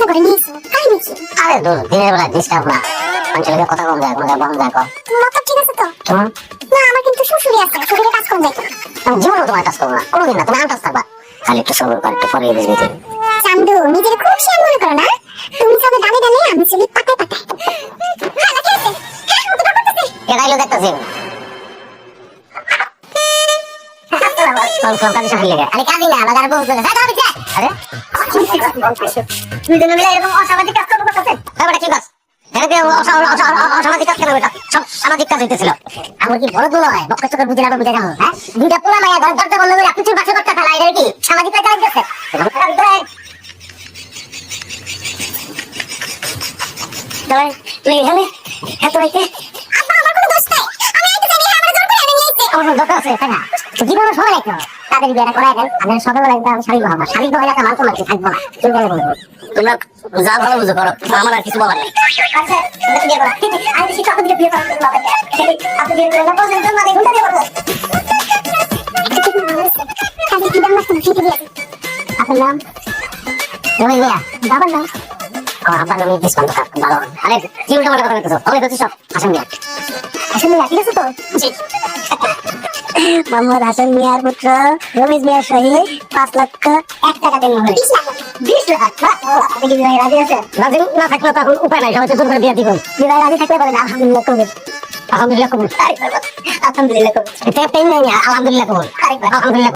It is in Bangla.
করে নিয়েছো তাই নাকি? আরে দূর দিনের বেলা ডিস্টার্ব না অঞ্চলে কথা কম যায় কোনো বন্ধ যায় কম তোমার তো ঠিক আছে তো? কেমন না আমার কিন্তু শ্বশুরই আছে, শ্বশুরের কাজ কম যায়। আমি জীবনে তোমার কাজ করবো না কোনোদিন না তুমি আনটাস থাকবা খালি একটু সবর কর একটু পরে বুঝবি তুই চান্দু নিজের খুব শিয়ান মনে করো না? তুমি সবে ডালে ডালে আমি চলি পাতায় পাতায়। হ্যাঁ নাকি আছে? হ্যাঁ ওটা করতেছে। এটাই দেখতেছি তুই জন্য মিলে এরকম অসামাজিক কাজ করবো করতেছে কি কাজ অসামাজিক কাজ কেন বেটা সব সামাজিক কাজ হইতেছিল আমার কি বড় দুলো হয় বক্কা চোখের বুঝে না বুঝে যাবো হ্যাঁ দুইটা পোলা মাইয়া দরজা বন্ধ করে কিছু বাসা করতে ফেলা এটা কি সামাজিক কাজ লাগতেছে তুই এখানে এত রাইতে আব্বা আমার কোনো দোষ নাই, আমি আইতে জানি আমার জোর করে এনে নিয়ে আইছে। আমার দরকার আছে তাই না জীবনে সবাই রাখতে হবে তাদের বিয়েটা করাই দেন আমি সকালবেলা একদম শাড়ি বহাবো শাড়ি বহাই একটা মাল তোমাকে থাকবো না চুল করে বলবো তোমরা যা ভালো বুঝো করো আমার আর কিছু বলার নেই আচ্ছা বিয়ে করা আমি বেশি টাকা দিয়ে বিয়ে করা আপনি বিয়ে করে না বলছেন তো মানে ঘুরতে দিয়ে করবো কাজে কি দাম না তুমি ফিরে দিয়ে। আপনার নাম রমেশ মিয়া বাবার নাম আব্বার নামে ডিসকাউন্ট ভালো আরে কি উল্টা পাল্টা কথা বলতেছো আমি বলছি সব হাসান মিয়া হাসান মিয়া ঠিক আছে তো? জি মোহাম্মদ হাসান মিয়ার পুত্র রমেশ মিয়ার সহিত 5 লাখ 1 টাকা দেন মহলে। 20 লাখ আপনি কি ভাই রাজি আছেন? রাজি না থাকলে তো এখন উপায় নাই সবাই তো জোর করে বিয়ে দিব বিয়ে রাজি থাকলে বলেন আলহামদুলিল্লাহ কবুল। আলহামদুলিল্লাহ কবুল আলহামদুলিল্লাহ কবুল। এটা পেন নাই আলহামদুলিল্লাহ কবুল আলহামদুলিল্লাহ